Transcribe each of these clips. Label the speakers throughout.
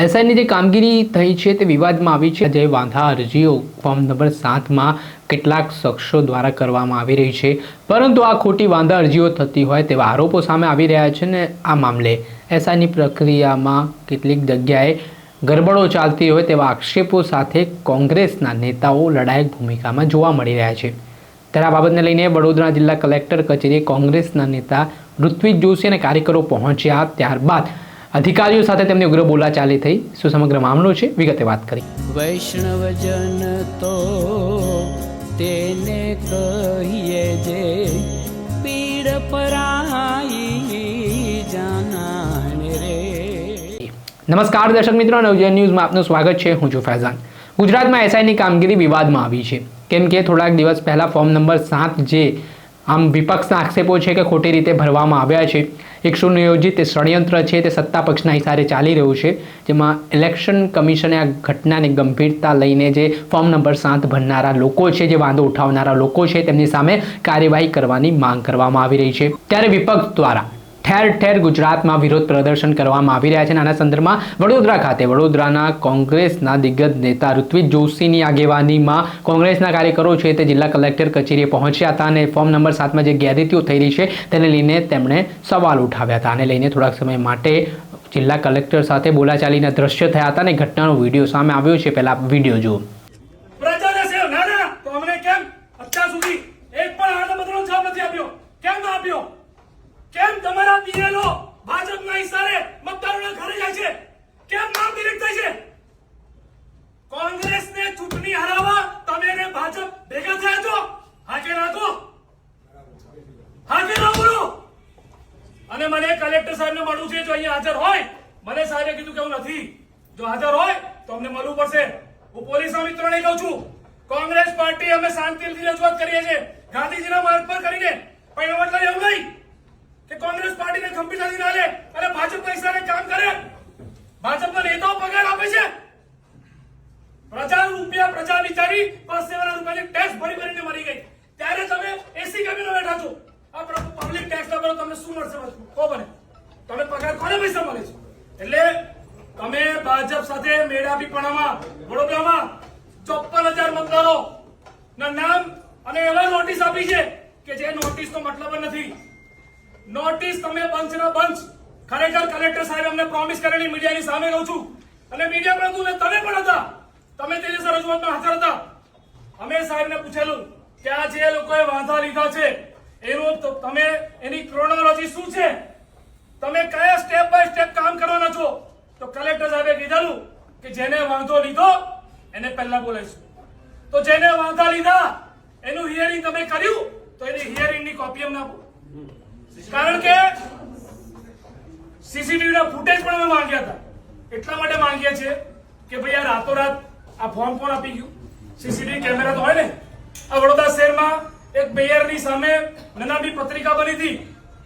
Speaker 1: એસઆઈની જે કામગીરી થઈ છે તે વિવાદમાં આવી છે। જે વાંધા અરજીઓ ફોર્મ નંબર 7માં કેટલાક શખ્સો દ્વારા કરવામાં આવી રહી છે, પરંતુ આ ખોટી વાંધા અરજીઓ થતી હોય તેવા આરોપો સામે આવી રહ્યા છે ને આ મામલે એસઆઈની પ્રક્રિયામાં કેટલીક જગ્યાએ ગરબડો ચાલતી હોય તેવા આક્ષેપો સાથે કોંગ્રેસના નેતાઓ લડાયક ભૂમિકામાં જોવા મળી રહ્યા છે। ત્યારે આ બાબતને લઈને વડોદરા જિલ્લા કલેક્ટર કચેરીએ કોંગ્રેસના નેતા ઋત્વિજ જોશી અને કાર્યકરો પહોંચ્યા। ત્યારબાદ અધિકારીઓ સાથે તેમની ઉગ્ર બોલાચાલી થઈ। શું સમગ્ર મામલો છે, વિગતે વાત કરી।
Speaker 2: વૈષ્ણવજન તો તેને કહીએ જે પીડ પરાઈ જાનાને રે।
Speaker 1: નમસ્કાર દર્શક મિત્રો, નવજીવન ન્યૂઝમાં આપનું સ્વાગત છે। હું છું ફૈઝાન। ગુજરાતમાં એસઆઈની કામગીરી વિવાદમાં આવી છે, કેમ કે થોડાક દિવસ પહેલા ફોર્મ નંબર 7 જે આમ વિપક્ષના આક્ષેપો છે કે ખોટી રીતે ભરવામાં આવ્યા છે, એક સુનિયોજિત ષડયંત્ર છે તે સત્તા પક્ષના ઇશારે ચાલી રહ્યું છે, જેમાં ઇલેક્શન કમિશને આ ઘટનાની ગંભીરતા લઈને જે ફોર્મ નંબર 7 ભરનારા લોકો છે, જે વાંધો ઉઠાવનારા લોકો છે, તેમની સામે કાર્યવાહી કરવાની માંગ કરવામાં આવી રહી છે। ત્યારે વિપક્ષ દ્વારા ઠેર ઠેર ગુજરાતમાં વિરોધ પ્રદર્શન કરવામાં આવી રહ્યા છે। આના સંદર્ભમાં વડોદરા ખાતે વડોદરાના કોંગ્રેસના દિગ્ગજ નેતા ઋત્વિજ જોશીની આગેવાનીમાં કોંગ્રેસના કાર્યકરો છે તે જિલ્લા કલેક્ટર કચેરીએ પહોંચ્યા હતા અને ફોર્મ નંબર 7માં જે ગેરરીતિઓ થઈ રહી છે તેને લઈને તેમણે સવાલ ઉઠાવ્યા હતા। આને લઈને થોડાક સમય માટે જિલ્લા કલેક્ટર સાથે બોલાચાલીના દ્રશ્ય થયા હતા અને ઘટનાનો વિડીયો સામે આવ્યો છે। પહેલા વિડીયો જુઓ।
Speaker 3: કેમ તમારા પીએલઓ ભાજપના ઇશારે મતદારોના ઘરે જાય છે? કેમ નામ ડિલીટ થાય છે? કોંગ્રેસને ચૂંટણી હરાવવા તમે ને ભાજપ ભેગા થયા છો? હા કે ના કહો? હા કે ના બોલો? અને મને કલેક્ટર સાહેબને મળવું છે, જો અહીંયા હાજર હોય। મને સાહેબે કીધું કે હું નથી, જો હાજર હોય તો અમને મળવું પડશે। હું પોલીસના મિત્રોને કહું છું, કોંગ્રેસ પાર્ટી અમે શાંતિથી રજૂઆત કરીએ છીએ ગાંધીજીના માર્ગ પર કરીને, પણ એનો મતલબ એવું નહીં કે કોંગ્રેસ પાર્ટીને ગંભીરતાથી ના લે અને ભાજપના ઇશારે કામ કરે। ભાજપના નેતાઓ પગાર આપે છે, પ્રજા રૂપિયા પ્રજા વિચારી પરસેવાના રૂપિયાની ટેક્સ ભરી ભરીને મરી ગઈ, ત્યારે તમે એસી કેબિનમાં બેઠા છો। આ પબ્લિક ટેક્સ ના ભરો, તમને શું મળશે? કો બને તમે પગાર કોને પૈસા મળે છે? એટલે તમે ભાજપ સાથે મેળાપીપણામાં વડોદરામાં 54,000 મતદારો ના નામ અને એવા નોટિસ આપી છે કે જે નોટિસનો મતલબ નથી। નોટિસ તમે બંચના બંચ ખરેખર કલેક્ટર સાહેબ અમને પ્રોમિસ કરેલી મીડિયાની સામે કહું છું, અને મીડિયા પર તમે પણ હતા, તમે તે દિવસે રજૂઆતમાં હાજર હતા। અમે સાહેબને પૂછેલું કે આ જે લોકોએ વાંધા લીધા છે એનું તમે એની ક્રોનોલોજી શું છે, તમે કયા સ્ટેપ બાય સ્ટેપ કામ કરવાના છો? તો કલેક્ટર સાહેબે કીધેલું કે જેને વાંધો લીધો એને પહેલા બોલાવીશું। તો જેને વાંધા લીધા એનું હિયરિંગ તમે કર્યું તો એની હિયરિંગની કોપી અમને આપો, કારણ કે સીસીટીવી ના ફૂટેજ પણ અમે માંગ્યા હતા। એટલા માટે માંગ્યા છે કે ભાઈ આ રાતોરાત આ ફોર્મ કોણ આપી ગયું? સીસીટીવી કેમેરા તો હોય ને। આ વડોદરા શહેરમાં એક બેયરની સામે નાની પત્રિકા બની હતી,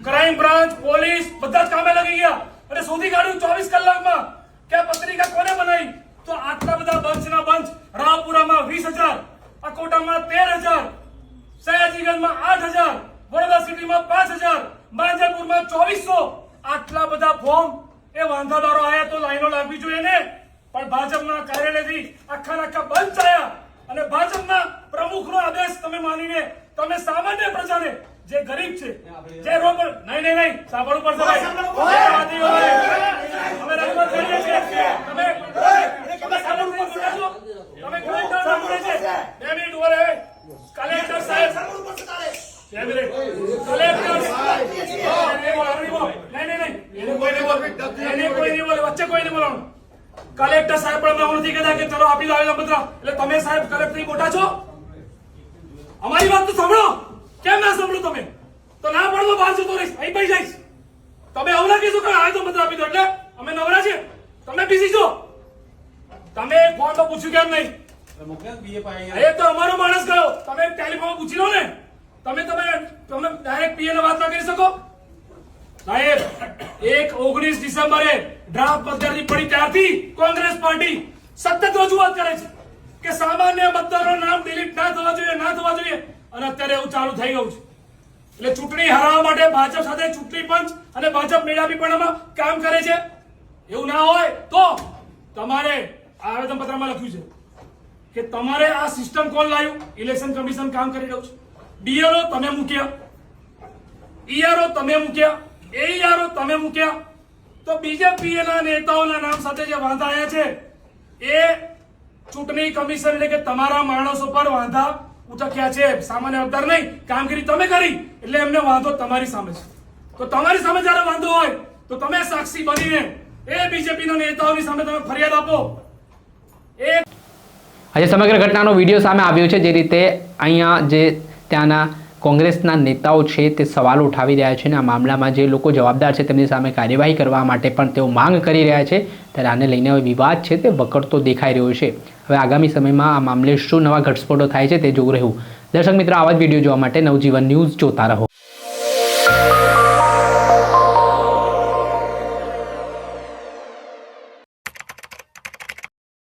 Speaker 3: ક્રાઇમ બ્રાન્ચ પોલીસ બધા જ કામે લાગી ગયા અને શોધી કાઢ્યું 24 કલાકમાં કે આ પત્રિકા કોને બનાવી। તો આટલા બધા બંચના બંચ, રાવપુરામાં 20,000, અકોટામાં 13,000, સયાજીગંજમાં 8,000, વડોદરા સિટીમાં 5,000, માંજલપુરમાં 2,400, આટલા બધા ફોર્મ એ વાંધાદારો આયા તો લાઈનો લાગવી જોઈએ ને, પણ ભાજપના કાર્યાલયથી આખા બંચ આયા અને ભાજપના પ્રમુખનો આદેશ તમે માનીને તમે સામાન્ય પ્રજાને જે ગરીબ છે, જે રોડ નહીં સાંભળવું પડશે ભાઈ, અમે રજૂઆત કરીએ છીએ, તમે સાંભળવું પડશે છો, તમે કલેક્ટર સાંભળે છે 2 મિનિટ ઉભા રહે કલેક્ટર સાહેબ, કલેક્ટર સાહેબ પણ નથી કહેતા કે ચલો આપી દો આવેદનપત્ર, એટલે તમે સાહેબ કલેક્ટર મોટા છો? અમારી વાત તો સાંભળો। કેમ ના સાંભળો? તમે તો ના પડો બહાર જતો રહીશ, અહીં પડી જઈશ। તમે આવું ના કહીશું કે આવેદનપત્ર આપી દો એટલે અમે નવરા છે, તમે બીસી છો। તમે ફોન તો પૂછ્યું કેમ નહીં? એ તો અમારો માણસ ગયો, તમે ટેલિફોન પૂછી લો ને। તમે ડાયરેક્ટ પીએ ને વાત ના કરી શકો સાહેબ? 19 ડિસેમ્બરે ડ્રાફ્ટ પદ્ધતિ પડી ત્યારથી કોંગ્રેસ પાર્ટી સતત રજૂઆત કરે છે કે સામાન્ય મતદારોનું નામ ડિલીટ ના થવા જોઈએ, અને અત્યારે એવું ચાલુ થઈ ગયું છે। એટલે ચૂંટણી હરાવવા માટે ભાજપ સાથે ચૂંટણી પંચ અને ભાજપ મેળાપીપણામાં કામ કરે છે। એવું ના હોય તો તમારે આવેદનપત્રમાં લખ્યું છે કે તમારે આ સિસ્ટમ કોણ લાવ્યું? ઇલેક્શન કમિશન કામ કરી રહ્યું છે. ડીઆરઓ તમે મૂક્યા, ઈઆરઓ તમે મૂક્યા, એઈઆરઓ તમે મૂક્યા. તો બીજેપીના નેતાઓના નામ સાથે જે વાંધા આવ્યા છે એ ચૂંટણી કમિશન એટલે કે તમારા માણસો પર વાંધા ઉઠક્યા છે. સામાન્ય અવતાર નહીં, કામગીરી તમે કરી એટલે એમને વાંધો તમારી સામે છે. તો તમારી સામે જયારે વાંધો હોય તો તમે સાક્ષી બનીને એ બીજેપીના નેતાઓની સામે તમે ફરિયાદ આપો.
Speaker 1: આજે સમગ્ર ઘટનાનો વિડીયો સામે આવ્યો છે. જે રીતે અહીંયા જે ત્યાંના કોંગ્રેસના નેતાઓ છે તે સવાલો ઉઠાવી રહ્યા છે અને આ મામલામાં જે લોકો જવાબદાર છે તેમની સામે કાર્યવાહી કરવા માટે પણ તેઓ માંગ કરી રહ્યા છે. ત્યારે આને લઈને હવે વિવાદ છે તે વકરતો દેખાઈ રહ્યો છે. હવે આગામી સમયમાં આ મામલે શું નવા ઘટસ્ફોટો થાય છે તે જોવું રહ્યું. દર્શક મિત્રો, આવા જ વિડીયો જોવા માટે નવજીવન ન્યૂઝ જોતા રહો.